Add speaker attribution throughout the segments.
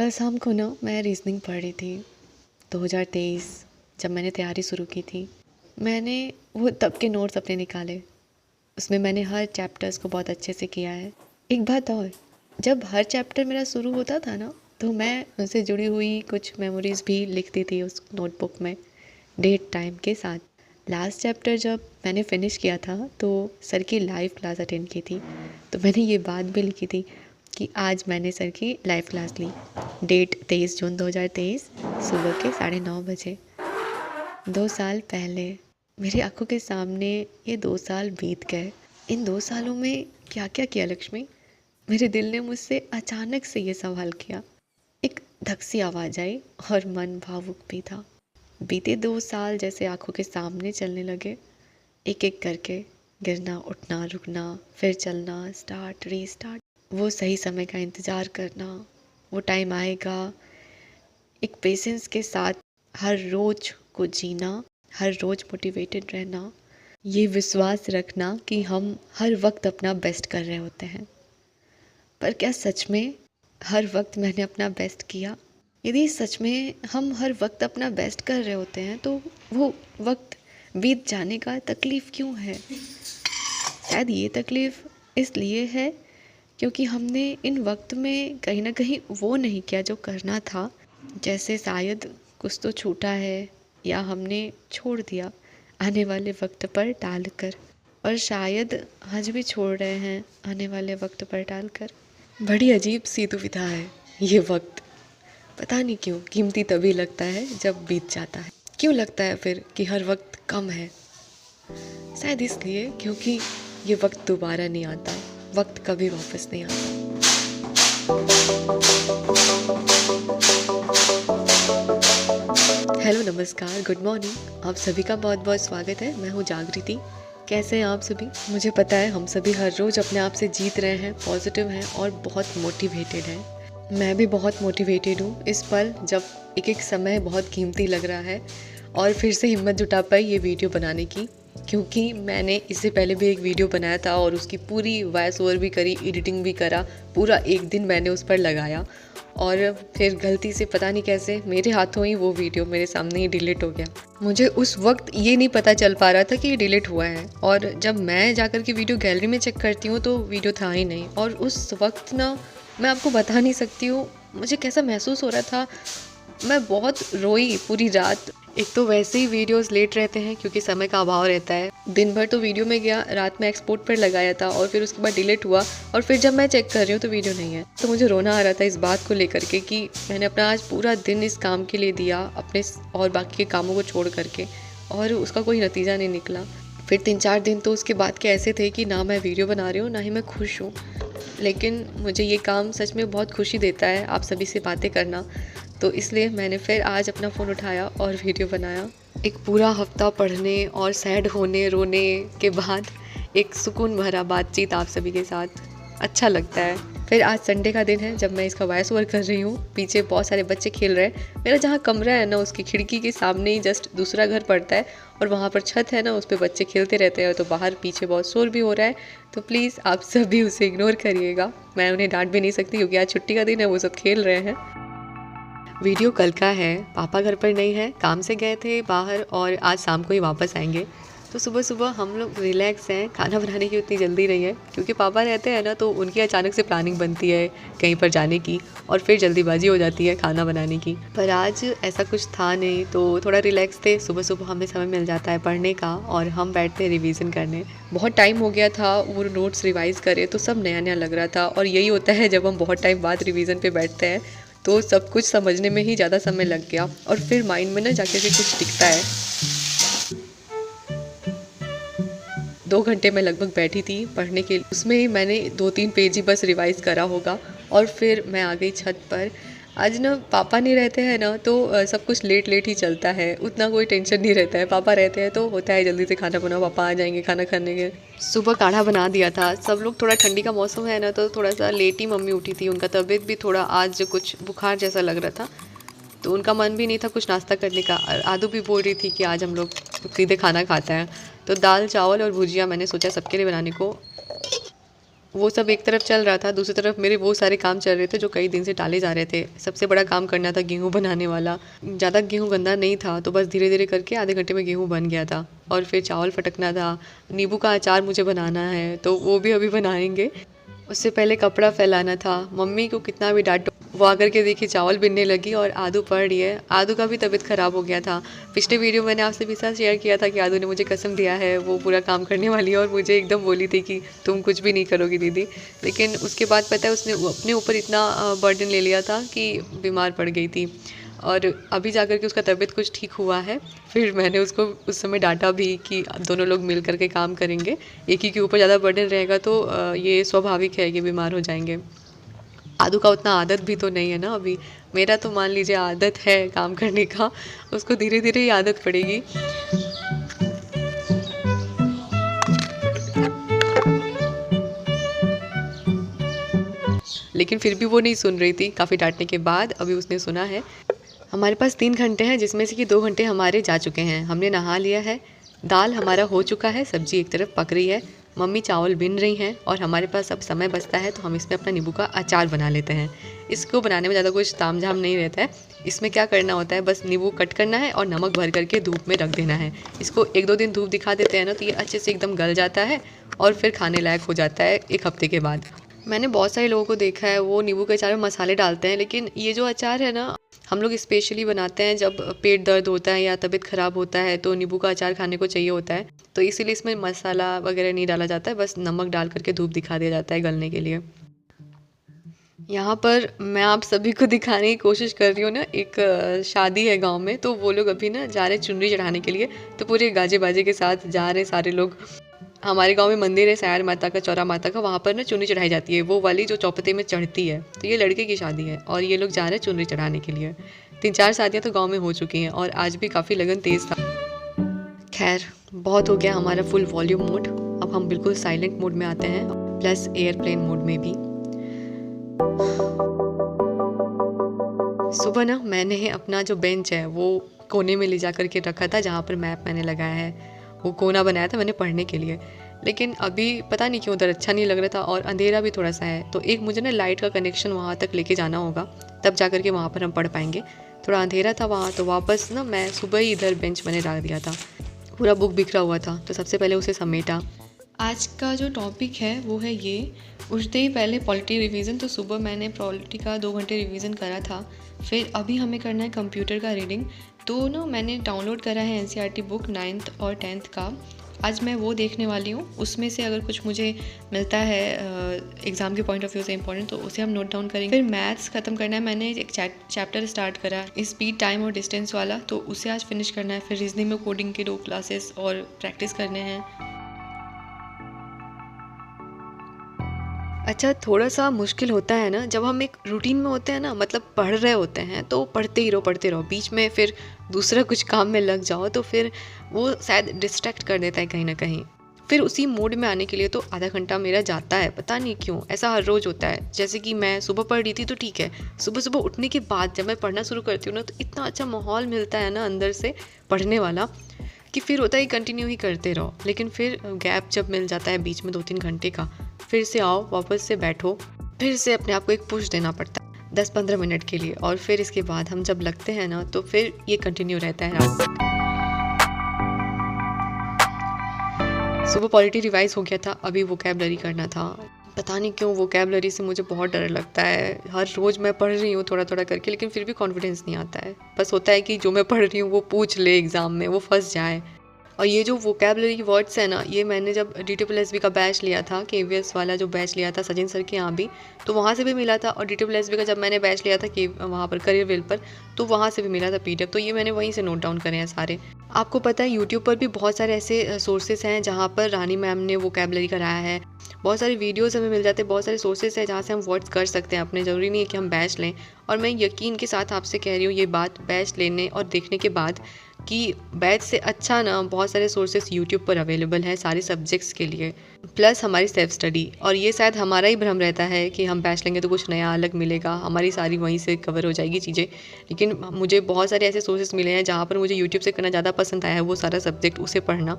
Speaker 1: कल शाम को ना मैं रीजनिंग पढ़ रही थी। 2023 जब मैंने तैयारी शुरू की थी, मैंने वो तब के नोट्स अपने निकाले। उसमें मैंने हर चैप्टर्स को बहुत अच्छे से किया है। एक बात और, जब हर चैप्टर मेरा शुरू होता था ना, तो मैं उनसे जुड़ी हुई कुछ मेमोरीज भी लिखती थी उस नोटबुक में, डेट टाइम के साथ। लास्ट चैप्टर जब मैंने फिनिश किया था तो सर की लाइव क्लास अटेंड की थी, तो मैंने ये बात भी लिखी थी कि आज मैंने सर की लाइव क्लास ली। डेट 23 जून 2023 सुबह के 9:30 बजे। 2 साल पहले मेरी आंखों के सामने ये 2 साल बीत गए। इन 2 सालों में क्या क्या किया लक्ष्मी? मेरे दिल ने मुझसे अचानक से ये सवाल किया। एक धक सी आवाज़ आई और मन भावुक भी था। बीते 2 साल जैसे आंखों के सामने चलने लगे, एक एक करके, गिरना, उठना, रुकना, फिर चलना, स्टार्ट, रीस्टार्ट। वो सही समय का इंतज़ार करना, वो टाइम आएगा। एक पेशेंस के साथ हर रोज़ को जीना, हर रोज़ मोटिवेटेड रहना, ये विश्वास रखना कि हम हर वक्त अपना बेस्ट कर रहे होते हैं। पर क्या सच में हर वक्त मैंने अपना बेस्ट किया? यदि सच में हम हर वक्त अपना बेस्ट कर रहे होते हैं तो वो वक्त बीत जाने का तकलीफ़ क्यों है? शायद ये तकलीफ़ इसलिए है क्योंकि हमने इन वक्त में कहीं ना कहीं वो नहीं किया जो करना था। जैसे शायद कुछ तो छूटा है या हमने छोड़ दिया आने वाले वक्त पर टाल कर, और शायद आज भी छोड़ रहे हैं आने वाले वक्त पर टाल कर। बड़ी अजीब सी दुविधा है ये वक्त। पता नहीं क्यों कीमती तभी लगता है जब बीत जाता है। क्यों लगता है फिर कि हर वक्त कम है? शायद इसलिए क्योंकि ये वक्त दोबारा नहीं आता, वक्त कभी वापस नहीं आता। हेलो, नमस्कार, गुड मॉर्निंग। आप सभी का बहुत बहुत स्वागत है। मैं हूँ जागृति। कैसे हैं आप सभी? मुझे पता है हम सभी हर रोज़ अपने आप से जीत रहे हैं, पॉजिटिव हैं और बहुत मोटिवेटेड हैं। मैं भी बहुत मोटिवेटेड हूँ इस पल जब एक एक समय बहुत कीमती लग रहा है और फिर से हिम्मत जुटा पाई ये वीडियो बनाने की, क्योंकि मैंने इससे पहले भी एक वीडियो बनाया था और उसकी पूरी वॉइस ओवर भी करी, एडिटिंग भी करा। पूरा एक दिन मैंने उस पर लगाया और फिर गलती से पता नहीं कैसे मेरे हाथों ही वो वीडियो मेरे सामने ही डिलीट हो गया। मुझे उस वक्त ये नहीं पता चल पा रहा था कि ये डिलीट हुआ है, और जब मैं जाकर के वीडियो गैलरी में चेक करती हूँ तो वीडियो था ही नहीं। और उस वक्त ना, मैं आपको बता नहीं सकती हूँ मुझे कैसा महसूस हो रहा था। मैं बहुत रोई पूरी रात। एक तो वैसे ही वीडियोस लेट रहते हैं क्योंकि समय का अभाव रहता है। दिन भर तो वीडियो में गया, रात में एक्सपोर्ट पर लगाया था और फिर उसके बाद डिलीट हुआ, और फिर जब मैं चेक कर रही हूँ तो वीडियो नहीं है। तो मुझे रोना आ रहा था इस बात को लेकर के कि मैंने अपना आज पूरा दिन इस काम के लिए दिया, अपने और बाकी के कामों को छोड़ करके, और उसका कोई नतीजा नहीं निकला। फिर 3-4 दिन तो उसके बाद के ऐसे थे कि ना मैं वीडियो बना रही हूँ ना ही मैं खुश हूँ। लेकिन मुझे ये काम सच में बहुत खुशी देता है, आप सभी से बातें करना। तो इसलिए मैंने फिर आज अपना फ़ोन उठाया और वीडियो बनाया। एक पूरा हफ्ता पढ़ने और सैड होने रोने के बाद एक सुकून भरा बातचीत आप सभी के साथ, अच्छा लगता है। फिर आज संडे का दिन है जब मैं इसका वॉइस ओवर कर रही हूँ। पीछे बहुत सारे बच्चे खेल रहे हैं। मेरा जहाँ कमरा है ना, उसकी खिड़की के सामने ही जस्ट दूसरा घर पड़ता है और वहाँ पर छत है ना, उस पर बच्चे खेलते रहते हैं। तो बाहर पीछे बहुत शोर भी हो रहा है, तो प्लीज़ आप सभी उसे इग्नोर करिएगा। मैं उन्हें डांट भी नहीं सकती क्योंकि आज छुट्टी का दिन है, वो सब खेल रहे हैं। वीडियो कल का है, पापा घर पर नहीं है, काम से गए थे बाहर और आज शाम को ही वापस आएंगे। तो सुबह सुबह हम लोग रिलैक्स हैं, खाना बनाने की उतनी जल्दी नहीं है क्योंकि पापा रहते हैं ना, तो उनकी अचानक से प्लानिंग बनती है कहीं पर जाने की और फिर जल्दीबाजी हो जाती है खाना बनाने की। पर आज ऐसा कुछ था नहीं, तो थोड़ा रिलैक्स थे। सुबह सुबह हमें समय मिल जाता है पढ़ने का और हम बैठते हैं रिवीजन करने। बहुत टाइम हो गया था वो नोट्स रिवाइज़ करे, तो सब नया नया लग रहा था। और यही होता है जब हम बहुत टाइम बाद रिवीजन पे बैठते हैं तो सब कुछ समझने में ही ज़्यादा समय लग गया और फिर माइंड में ना जाके के कुछ टिकता है। 2 घंटे मैं लगभग बैठी थी पढ़ने के लिए। उसमें ही मैंने 2-3 पेज ही बस रिवाइज़ करा होगा और फिर मैं आ गई छत पर। आज ना पापा नहीं रहते हैं ना, तो सब कुछ लेट लेट ही चलता है, उतना कोई टेंशन नहीं रहता है। पापा रहते हैं तो होता है जल्दी से खाना बनाओ, पापा आ जाएंगे खाना खाने के। सुबह काढ़ा बना दिया था। सब लोग, थोड़ा ठंडी का मौसम है ना, तो थोड़ा सा लेट ही मम्मी उठी थी। उनका तबीयत भी थोड़ा आज कुछ बुखार जैसा लग रहा था, तो उनका मन भी नहीं था कुछ नाश्ता करने का। आदू भी बोल रही थी कि आज हम लोग सीधे खाना खाते हैं। तो दाल चावल और भुजिया मैंने सोचा सबके लिए बनाने को। वो सब एक तरफ चल रहा था, दूसरी तरफ मेरे वो सारे काम चल रहे थे जो कई दिन से टाले जा रहे थे। सबसे बड़ा काम करना था गेहूँ बनाने वाला। ज़्यादा गेहूँ गंदा नहीं था, तो बस धीरे धीरे करके आधे घंटे में गेहूँ बन गया था। और फिर चावल फटकना था, नींबू का अचार मुझे बनाना है, तो वो भी अभी बनाएंगे। उससे पहले कपड़ा फैलाना था। मम्मी को कितना भी डांटो, वो आकर के देखी चावल बिनने लगी और आदू पढ़ रही है। आदू का भी तबीयत ख़राब हो गया था। पिछले वीडियो मैंने आपसे भी साथ शेयर किया था कि आदू ने मुझे कसम दिया है वो पूरा काम करने वाली है, और मुझे एकदम बोली थी कि तुम कुछ भी नहीं करोगी दीदी। लेकिन उसके बाद पता है उसने अपने ऊपर इतना बर्डन ले लिया था कि बीमार पड़ गई थी। और अभी जाकर के उसका तबीयत कुछ ठीक हुआ है। फिर मैंने उसको उस समय डांटा भी कि दोनों लोग मिल करके काम करेंगे, एक ही के ऊपर ज़्यादा बर्डन रहेगा तो ये स्वाभाविक है कि बीमार हो जाएंगे। आदू का उतना आदत भी तो नहीं है ना अभी। मेरा तो मान लीजिए आदत है काम करने का, उसको धीरे धीरे ही आदत पड़ेगी। लेकिन फिर भी वो नहीं सुन रही थी। काफ़ी डांटने के बाद अभी उसने सुना है। हमारे पास 3 घंटे हैं, जिसमें से कि 2 घंटे हमारे जा चुके हैं। हमने नहा लिया है, दाल हमारा हो चुका है, सब्जी एक तरफ पक रही है, मम्मी चावल बिन रही हैं, और हमारे पास अब समय बचता है तो हम इसमें अपना नींबू का अचार बना लेते हैं। इसको बनाने में ज़्यादा कुछ तामझाम नहीं रहता है। इसमें क्या करना होता है, बस नींबू कट करना है और नमक भर करके धूप में रख देना है। इसको 1-2 दिन धूप दिखा देते हैं ना, तो ये अच्छे से एकदम गल जाता है और फिर खाने लायक हो जाता है 1 हफ्ते के बाद। मैंने बहुत सारे लोगों को देखा है वो नींबू के अचार में मसाले डालते हैं, लेकिन ये जो अचार है ना, हम लोग स्पेशली बनाते हैं जब पेट दर्द होता है या तबीयत ख़राब होता है तो नींबू का अचार खाने को चाहिए होता है। तो इसीलिए इसमें मसाला वगैरह नहीं डाला जाता है, बस नमक डाल करके धूप दिखा दिया जाता है गलने के लिए। यहाँ पर मैं आप सभी को दिखाने की कोशिश कर रही हूँ ना, एक शादी है गांव में, तो वो लोग अभी ना जा रहे चुनरी चढ़ाने के लिए। तो पूरे गाजे बाजे के साथ जा रहे सारे लोग। हमारे गांव में मंदिर है सयार माता का, चौरा माता का, वहाँ पर ना चुनरी चढ़ाई जाती है, वो वाली जो चौपते में चढ़ती है। तो ये लड़के की शादी है और ये लोग जा रहे हैं चुनरी चढ़ाने के लिए। 3-4 शादियाँ तो गांव में हो चुकी हैं और आज भी काफ़ी लगन तेज़ था। खैर, बहुत हो गया हमारा फुल वॉल्यूम मोड। अब हम बिल्कुल साइलेंट मोड में आते हैं, प्लस एयरप्लेन मोड में भी। सुबह ना मैंने अपना जो बेंच है वो कोने में ले जा कर के रखा था, जहाँ पर मैप मैंने लगाया है। वो कोना बनाया था मैंने पढ़ने के लिए, लेकिन अभी पता नहीं क्यों उधर अच्छा नहीं लग रहा था और अंधेरा भी थोड़ा सा है। तो एक मुझे ना लाइट का कनेक्शन वहाँ तक लेके जाना होगा, तब जा कर के वहाँ पर हम पढ़ पाएंगे। थोड़ा अंधेरा था वहाँ, तो वापस ना मैं सुबह ही इधर बेंच मैंने रख दिया था। पूरा बुक बिखरा हुआ था, तो सबसे पहले उसे समेटा। आज का जो टॉपिक है वो है ये, उठते ही पहले पॉलिटी रिवीजन। तो सुबह मैंने पॉलिटी का 2 घंटे रिवीजन करा था। फिर अभी हमें करना है कंप्यूटर का रीडिंग। तो ना मैंने डाउनलोड करा है एनसीईआरटी बुक 9th और 10th का। आज मैं वो देखने वाली हूँ। उसमें से अगर कुछ मुझे मिलता है एग्ज़ाम के पॉइंट ऑफ व्यू से इंपॉर्टेंट, तो उसे हम नोट डाउन करेंगे। फिर मैथ्स ख़त्म करना है। मैंने एक चैप्टर स्टार्ट करा, स्पीड, टाइम और डिस्टेंस वाला, तो उसे आज फिनिश करना है। फिर रीजनिंग में कोडिंग के 2 क्लासेस और प्रैक्टिस करने हैं। अच्छा, थोड़ा सा मुश्किल होता है ना जब हम एक रूटीन में होते हैं ना, मतलब पढ़ रहे होते हैं तो पढ़ते ही रहो, बीच में फिर दूसरा कुछ काम में लग जाओ तो फिर वो शायद डिस्ट्रैक्ट कर देता है कहीं ना कहीं। फिर उसी मोड में आने के लिए तो आधा घंटा मेरा जाता है, पता नहीं क्यों, ऐसा हर रोज़ होता है। जैसे कि मैं सुबह पढ़ रही थी तो ठीक है, सुबह सुबह उठने के बाद जब मैं पढ़ना शुरू करती हूँ ना, तो इतना अच्छा माहौल मिलता है ना अंदर से पढ़ने वाला, कि फिर होता है कंटिन्यू ही करते रहो। लेकिन फिर गैप जब मिल जाता है बीच में 2-3 घंटे का, फिर से आओ, वापस से बैठो, फिर से अपने आप को एक पुश देना पड़ता है 10-15 मिनट के लिए, और फिर इसके बाद हम जब लगते हैं ना तो फिर ये कंटिन्यू रहता है रात तक। सुबह पॉलिटी रिवाइज हो गया था, अभी वोकैबलरी करना था। पता नहीं क्यों वोकैबलरी से मुझे बहुत डर लगता है। हर रोज़ मैं पढ़ रही हूँ थोड़ा थोड़ा करके, लेकिन फिर भी कॉन्फिडेंस नहीं आता है। बस होता है कि जो मैं पढ़ रही हूँ वो पूछ ले एग्ज़ाम में, वो फंस जाए। और ये जो वोकैबलरी वर्ड्स है ना, ये मैंने जब DSSB का बैच लिया था, KVS वाला जो बैच लिया था सचिन सर के यहाँ भी, तो वहाँ से भी मिला था। और DSSB का जब मैंने बैच लिया था कि वहाँ पर करियर वेल पर, तो वहाँ से भी मिला था PDF। तो ये मैंने वहीं से नोट डाउन करे हैं सारे। आपको पता है यूट्यूब पर भी बहुत सारे ऐसे सोर्सेस हैं जहाँ पर रानी मैम ने वोकैबलरी कराया है। बहुत सारे वीडियोस हमें मिल जाते हैं, बहुत सारे सोर्सेस हैं जहाँ से हम वर्ड्स कर सकते हैं अपने। ज़रूरी नहीं है कि हम बैच लें। और मैं यकीन के साथ आपसे कह रही हूँ ये बात, बैच लेने और देखने के बाद, कि बैच से अच्छा ना बहुत सारे सोर्सेस यूट्यूब पर अवेलेबल हैं सारे सब्जेक्ट्स के लिए, प्लस हमारी सेल्फ स्टडी। और ये शायद हमारा ही भ्रम रहता है कि हम बैच लेंगे तो कुछ नया अलग मिलेगा, हमारी सारी वहीं से कवर हो जाएगी चीज़ें। लेकिन मुझे बहुत सारे ऐसे सोर्सेस मिले हैं जहाँ पर मुझे यूट्यूब से करना ज़्यादा पसंद आया है, वो सारा सब्जेक्ट, उसे पढ़ना।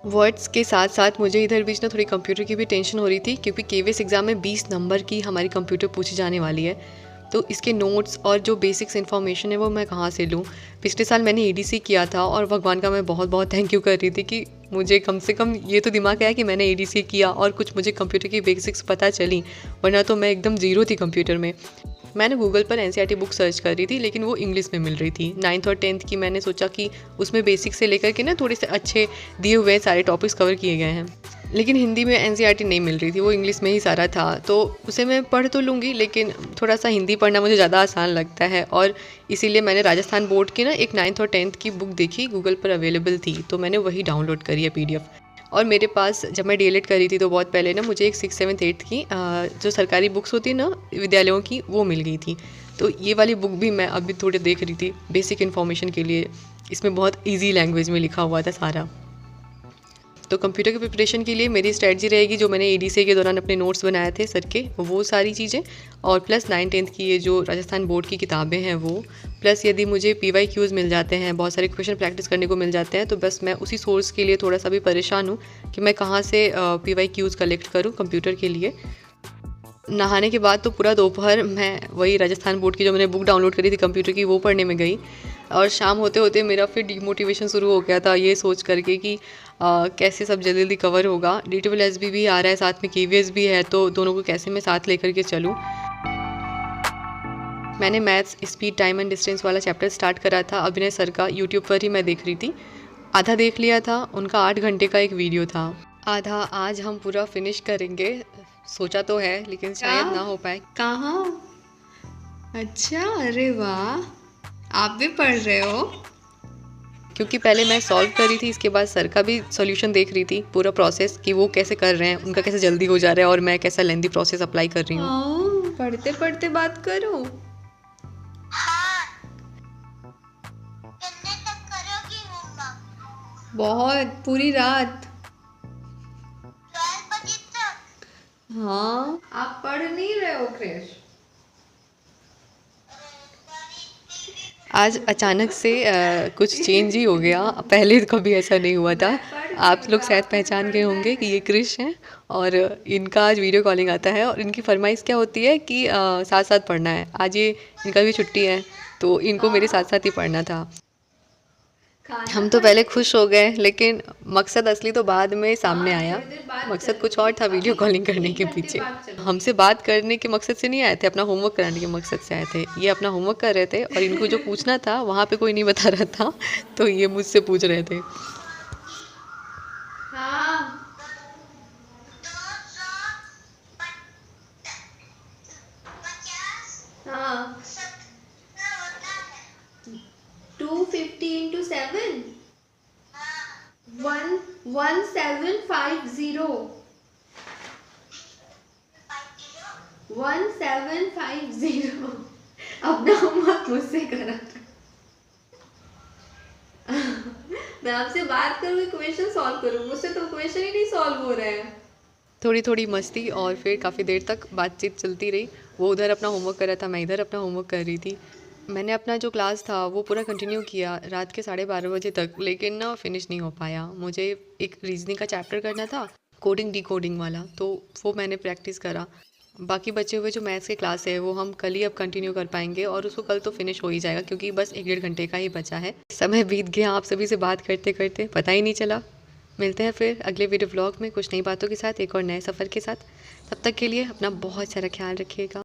Speaker 1: वर्ड्स के साथ साथ मुझे इधर बीच ना थोड़ी कंप्यूटर की भी टेंशन हो रही थी, क्योंकि केवीएस एग्ज़ाम में 20 नंबर की हमारी कंप्यूटर पूछी जाने वाली है। तो इसके नोट्स और जो बेसिक्स इन्फॉर्मेशन है वो मैं कहाँ से लूँ। पिछले साल मैंने एडीसी किया था और भगवान का मैं बहुत बहुत थैंक यू कर रही थी कि मुझे कम से कम ये तो दिमाग आया कि मैंने एडीसी किया और कुछ मुझे कंप्यूटर की बेसिक्स पता चली, वरना तो मैं एकदम ज़ीरो थी कंप्यूटर में। मैंने गूगल पर एनसीईआरटी बुक सर्च कर रही थी, लेकिन वो इंग्लिश में मिल रही थी। 9th और 10th की मैंने सोचा कि उसमें बेसिक से लेकर के ना थोड़े से अच्छे दिए हुए सारे टॉपिक्स कवर किए गए हैं, लेकिन हिंदी में एनसीईआरटी नहीं मिल रही थी, वो इंग्लिश में ही सारा था। तो उसे मैं पढ़ तो लूँगी, लेकिन थोड़ा सा हिंदी पढ़ना मुझे ज़्यादा आसान लगता है, और इसीलिए मैंने राजस्थान बोर्ड की ना एक 9th और 10th की बुक देखी, गूगल पर अवेलेबल थी, तो मैंने वही डाउनलोड करी है पीडीएफ। और मेरे पास जब मैं डीएलएड करी थी तो बहुत पहले ना मुझे एक 6th 7th 8th की जो सरकारी बुक्स होती है ना विद्यालयों की, वो मिल गई थी। तो ये वाली बुक भी मैं अभी थोड़े देख रही थी बेसिक इन्फॉर्मेशन के लिए। इसमें बहुत इजी लैंग्वेज में लिखा हुआ था सारा। तो कंप्यूटर की प्रिपरेशन के लिए मेरी स्ट्रेटजी रहेगी, जो मैंने एडीसी के दौरान अपने नोट्स बनाए थे सर के, वो सारी चीज़ें, और प्लस 9th 10th की ये जो राजस्थान बोर्ड की किताबें हैं वो, प्लस यदि मुझे पीवाईक्यूज़ मिल जाते हैं, बहुत सारे क्वेश्चन प्रैक्टिस करने को मिल जाते हैं, तो बस मैं उसी सोर्स के लिए थोड़ा सा भी परेशान हूँ कि मैं कहाँ से पीवाईक्यूज़ कलेक्ट करूँ कंप्यूटर के लिए। नहाने के बाद तो पूरा दोपहर मैं वही राजस्थान बोर्ड की जो मैंने बुक डाउनलोड करी थी कंप्यूटर की, वो पढ़ने में गई, और शाम होते होते मेरा फिर डीमोटिवेशन शुरू हो गया था, ये सोच करके कि कैसे सब जल्दी जल्दी कवर होगा। DSSB भी आ रहा है, साथ में केवीएस भी है, तो दोनों को कैसे मैं साथ लेकर के चलूँ। मैंने maths speed time and distance वाला चैप्टर स्टार्ट करा था अभिनय सर का, यूट्यूब पर ही मैं देख रही थी। आधा देख लिया था, उनका 8 घंटे का एक वीडियो था। आधा आज हम पूरा फिनिश करेंगे, सोचा तो है, लेकिन शायद ना हो पाए।
Speaker 2: कहाँ? अच्छा, अरे वाह, आप भी पढ़ रहे हो?
Speaker 1: क्योंकि पहले मैं सॉल्व करी थी, इसके बाद सर का भी सॉल्यूशन देख रही थी, पूरा प्रोसेस कि वो कैसे कर रहे हैं, उनका कैसे जल्दी हो जा रहा है और मैं कैसा लेंदी प्रोसेस अप्लाई कर रही हूँ।
Speaker 2: हाँ, पढ़ते पढ़ते बात करो।
Speaker 3: कितने तक करोगी होमवर्क?
Speaker 2: बहुत, पूरी रात।
Speaker 3: 12 बजे तक?
Speaker 2: हाँ, आप पढ़ नहीं रहे हो क्रिश?
Speaker 1: आज अचानक से कुछ चेंज ही हो गया, पहले कभी ऐसा नहीं हुआ था। आप लोग शायद पहचान गए होंगे कि ये क्रिश हैं, और इनका आज वीडियो कॉलिंग आता है, और इनकी फरमाइश क्या होती है कि साथ साथ पढ़ना है। आज ये इनका भी छुट्टी है, तो इनको मेरे साथ साथ ही पढ़ना था। हम तो पहले खुश हो गए, लेकिन मकसद असली तो बाद में सामने आया। मकसद कुछ और था वीडियो कॉलिंग करने के पीछे। हमसे बात करने के मकसद से नहीं आए थे, अपना होमवर्क कराने के मकसद से आए थे। ये अपना होमवर्क कर रहे थे, और इनको जो पूछना था वहाँ पे कोई नहीं बता रहा था, तो ये मुझसे पूछ रहे थे।
Speaker 2: हाँ,
Speaker 3: 250
Speaker 2: हाँ,
Speaker 3: कितना होता है?
Speaker 2: 250 into 7,
Speaker 3: हाँ,
Speaker 2: 1750, 1750। अपना होमवर्क मुझसे करा। मैं आपसे बात करूँ, क्वेश्चन सॉल्व करूँ, मुझसे तो क्वेश्चन ही नहीं सॉल्व हो रहा है।
Speaker 1: थोड़ी थोड़ी मस्ती, और फिर काफ़ी देर तक बातचीत चलती रही। वो उधर अपना होमवर्क कर रहा था, मैं इधर अपना होमवर्क कर रही थी। मैंने अपना जो क्लास था वो पूरा कंटिन्यू किया रात के 12:30 बजे तक, लेकिन ना फिनिश नहीं हो पाया। मुझे एक रीजनिंग का चैप्टर करना था, कोडिंग डिकोडिंग वाला, तो वो मैंने प्रैक्टिस करा। बाकी बचे हुए जो मैथ्स के क्लास है वो हम कल ही अब कंटिन्यू कर पाएंगे, और उसको कल तो फिनिश हो ही जाएगा, क्योंकि बस 1-1.5 घंटे का ही बचा है। समय बीत गया आप सभी से बात करते करते, पता ही नहीं चला। मिलते हैं फिर अगले वीडियो व्लॉग में कुछ नई बातों के साथ, एक और नए सफ़र के साथ। तब तक के लिए अपना बहुत सारा ख्याल रखिएगा।